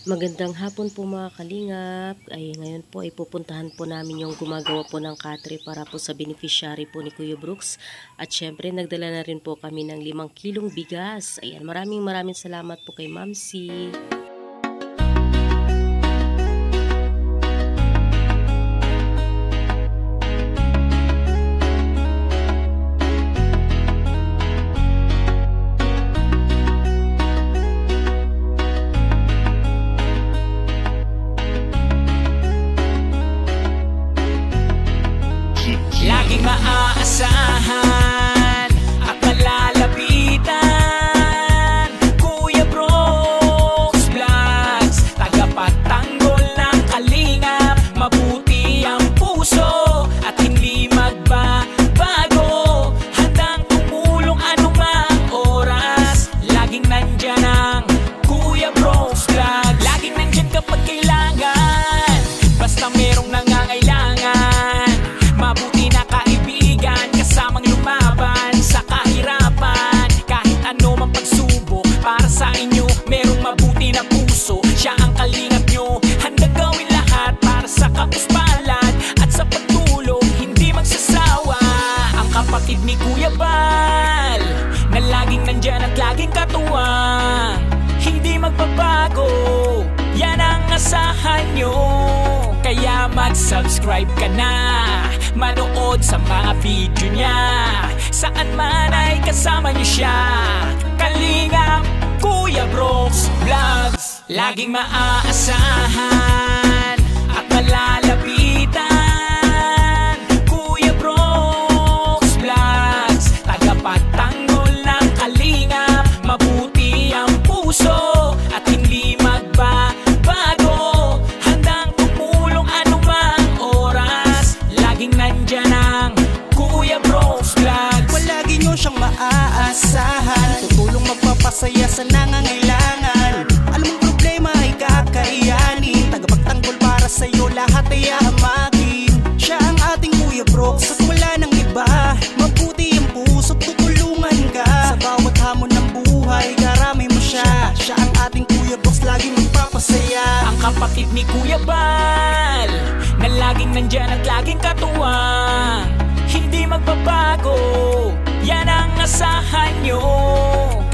Magandang hapon po mga kalingap. Ay ngayon po ay pupuntahan po namin yung gumagawa po ng katre para po sa beneficiary po ni Kuya Brooks. At syempre nagdala na rin po kami ng 5 kilong bigas. Ayan, maraming salamat po kay Mamsi. Laging maaasahan at malalapitan, Kuya Brooks Vlogs, tagapagtanggol ng kalingap. Mabuti ang puso at hindi magbabago, handang tumulong anumang oras. Laging nandyan ang Kuya Brooks Vlogs. Laging nandyan kapag kailangan, basta merong nangangailangan. Mabuti na kaibigan, kasamang lumaban sa kahirapan. Kahit ano mang pagsubok, para sa inyo merong mabuti na puso. Siya ang kalingap nyo, handa gawin lahat para sa kapuspalad at sa pagtulong, hindi magsasawa. Ang kapatid ni Kuya Bal, na laging nandyan at laging katuwang, hindi magbabago, yan ang asahan nyo. Kaya mag-subscribe ka na, manood sa mga video niya, saan man ay kasama niyo siya. Kalingap Kuya Brooks Vlogs, laging maaasahan at malalapitan. Kuya Brooks Vlogs, tagapagtanggol ng kalingap. Mabuti ang puso at hindi magbabago, handang tumulong anumang oras. Laging nandyan ang Kuya Brooks Vlogs. Palagi nyo siyang maaasahan, tutulong magpapasaya sa nangangailangan. Alam mong problema ay kakayanin, tagapagtanggol para sa'yo lahat ay hamakin. Siya ang ating Kuya Brooks at wala nang iba. Mabuti ang puso, tutulungan ka sa bawat hamon ng buhay, karami mo siya. Siya ang ating Kuya Brooks, laging magpapasaya. Ang kapatid ni Kuya Bal, na laging nandyan at laging katuwang, hindi magbabago, yan ang asahan nyo.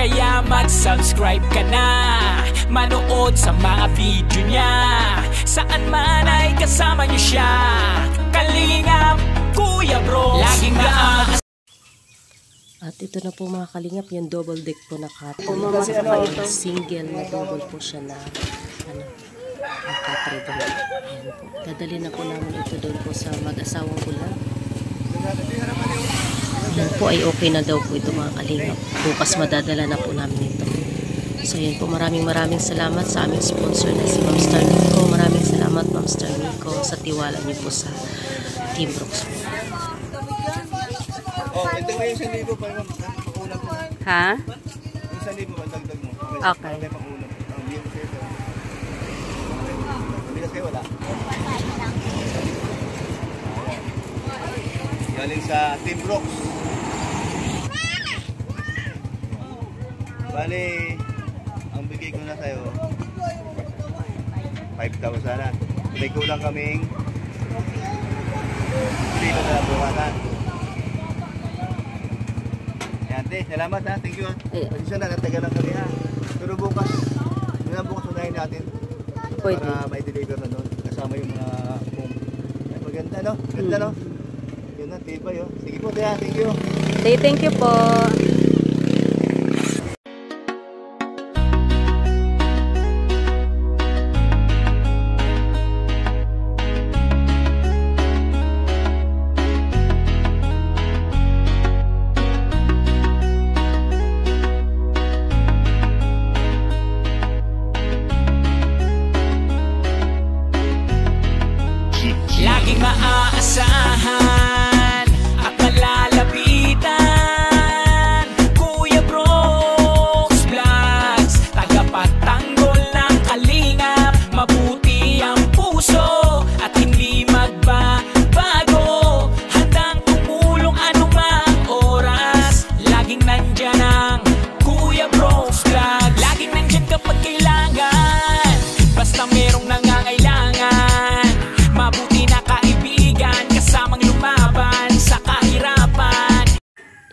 Kaya mag-subscribe ka na, manood sa mga video niya, saan man ay kasama nyo siya. Kalingap Kuya Brooks, laging maaasahan. At ito na po mga kalingap, yung double deck po na katre. Kasi ano ito? Single na double po siya na katre doon. Ayan po. Dadali na po namin ito doon po sa mag-asawang bulan. Yan po ay okay na daw po ito mga kalingap. Bukas madadala na po namin ito. So yan po, maraming salamat sa aming sponsor na si Ma'am Star Nico. Maraming salamat Ma'am Star Nico sa tiwala niyo po sa Team Brooks. Oh, ito mo yung 1,000 pa yung makulang mo. Ha? Yung 1,000 pa, dagdag mo. Okay. May makulang. Ang biyong sa'yo. Bigas kayo wala. Galing sa Team Brooks. Bali, ang bigay ko na sa'yo 5,000 na. May kulang kaming 3 na lang bukasan. Ate, salamat ha, thank you ha. Pasensya na, natagal lang kami ha. Pero bukas unahin natin. Pwede. Para may deliver na doon. Kasama yung mga home. Ay, maganda no? Ganda no? Yun na, tibay oh. Sige po, Tia, thank you. Thank you po. Laging maaasahan at malalapitan,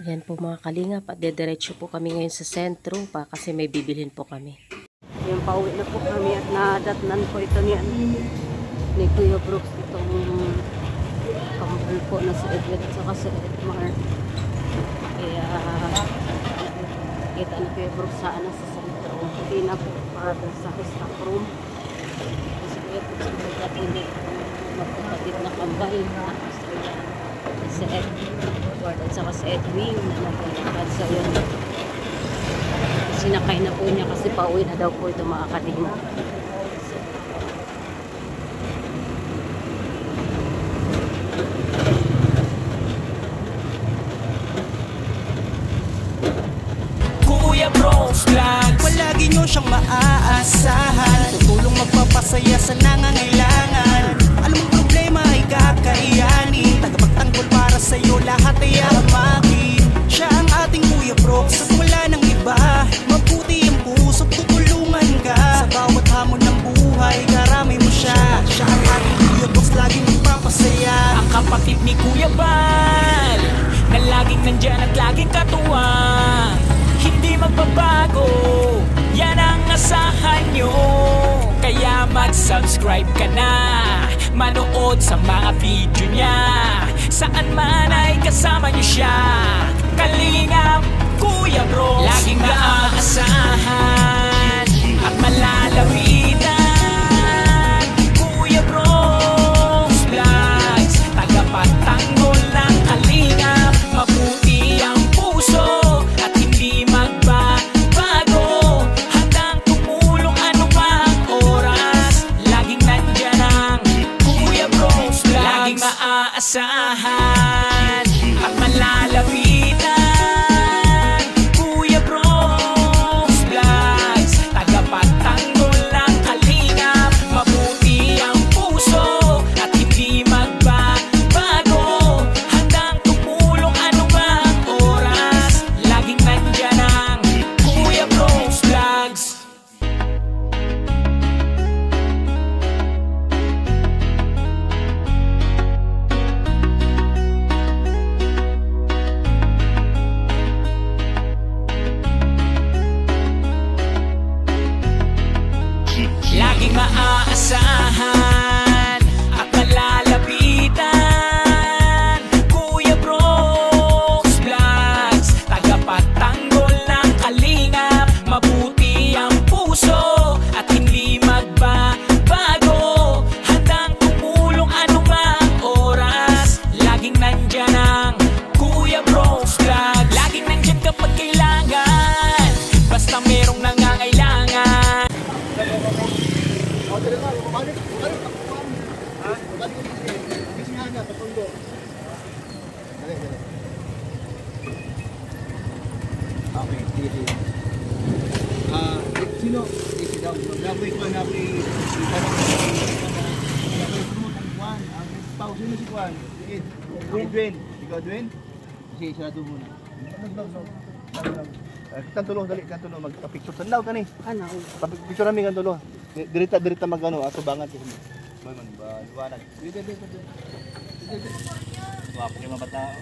Yan po mga kalingap at dediretso po kami ngayon sa sentro pa kasi may bibilhin po kami. Yung pauwi na po kami at nadatnan po ito ni Kuya Brooks itong kambal po na sa Edwin at saka sa Edmar. Kaya kita ni Kuya Brooks saan na sa sentro. Hindi na po para sa stock room. Kasi Kuya Brooks ang magkatili magkapatid na kambal na sa Edward at saka sa Edwin na naglalakad sa yun. Sinakay na po niya kasi pauwi na daw po ito mga kalingap. Kuya Brooks Vlogs. Palagi nyo siyang maaasahan, tutulong magpapasaya sa nangangailangan. Alam mong problema ay kakayanin, tagapagtanggol para sa'yo lahat ay hamakin. Siya ang ating Kuya Brooks at wala nang iba. Mabuti ang puso't tutulungan ka sa bawat hamon ng buhay, karami mo siya. Siya ang ating Kuya Brooks, laging magpapasaya. Ang kapatid ni Kuya Bal na laging nandyan at laging katuwa. Hindi magbabago, yan ang asahan nyo. Kaya mag-subscribe ka na, manood sa mga video niya. Saan man ay kasama nyo siya. Kalingap, Kuya Brooks, laging maaasahan at malalawitan. Kuya Brooks Vlogs, tagapagtanggol ng kalingap. Mabuti ang puso at hindi magbabago. Handang tumulong anumang oras, laging nandyan ang Kuya Brooks Vlogs. Laging maaasahan at malalawitan. Kuya Brooks Vlogs, tagapagtanggol ng kalingap. Mabuti ang puso at hindi magbabago. Handang tumulong anumang oras, laging nandyan ang Kuya Brooks Vlogs. Laging maaasahan at malalapitan. Kuya Brooks Vlogs, tagapagtanggol ng kalingap. Mabuti ang puso at hindi magbabago. Handang tumulong anumang oras, laging nandyan ang Kuya Brooks Vlogs. Laging nandyan kapag kailangan, basta merong nangangailangan. Okay, sige. Sino? Isi daw. Napoy ko, napoy. Napoy mo kung Juan. Ang pao, sino si Juan? Si Edwin. Ikaw, Edwin? Sige, sarado muna. Kantulo, dali, kantulo. Magka-picture. Sandaw ka ni. Ano? Picture namin kantulo. Dirita magano, ako bangat. Boy man, liwanag. Dito. Wap, kayo mabata.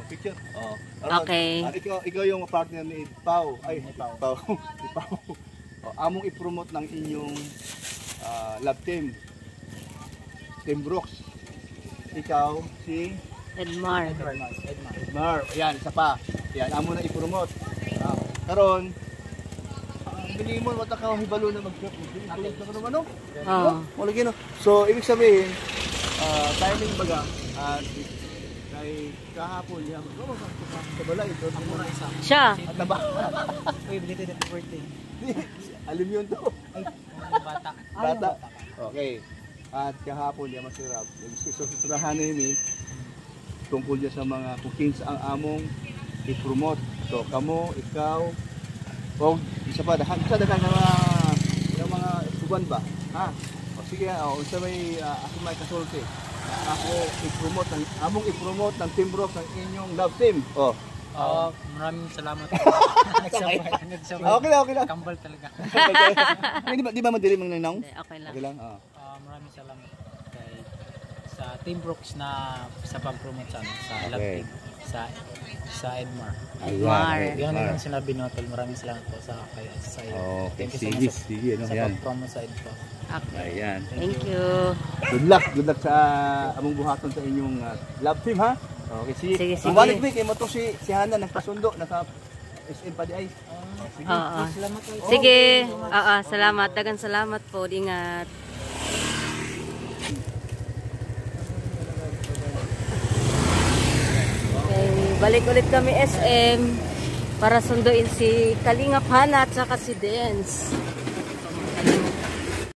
Picture. Oh. Okay. Ikaw yung partner ni Pao. Ay, ni Pao. Si Pao. Among i-promote ng inyong love team. Team Brooks. Ikaw si Edmar. Edmar. Ayan, isa pa. Ayan, amo na i-promote. Karon, bili mo wata ka hibalo na mag-trip. Ano? Oo. Malagi no. So, ibig sabihin, timing baga at kay kahapon yan. Sa balay ito. Siya. At naba. Uy, belated happy birthday. Alam yun to. Bata. Bata. Okay. At kahapon yan masirap. Susuturahan namin tungkol dyan sa mga cookings ang among i-promote. So, kamo, ikaw, o isa pa, dahan ng mga suban ba? Ha? O sige, sa may ako may kasulti. Ako i-promote among i-promote ng Team Brooks ang inyong love team. Oh. Maraming salamat. Okay lang. Kambal talaga. Di ba madilim ang nanaw? Okay lang. Okay lang. Maraming salamat kay sa Team Brooks na sa pag-promote sa love Okay. team. sa Edmar. Edmar. Yan yung sinabi no, tol. Maraming salamat po sa kayo sa iyo. Okay, Thank you sige, sa, sige, ano sa yan. pag-promo sa Edpo. Okay. Ayan. Thank you. Good luck sa among buhaton sa inyong love team ha. Okay, sige. Sige, sige. Mabalik mi kay mo to si Hana nagpasundo naka SM pa di ay. Sige. Oo. Salamat po. Sige. Oo, salamat. Dagan salamat po. Ingat. Okay, balik ulit kami SM para sunduin si Kalingap Hana at saka si Dance.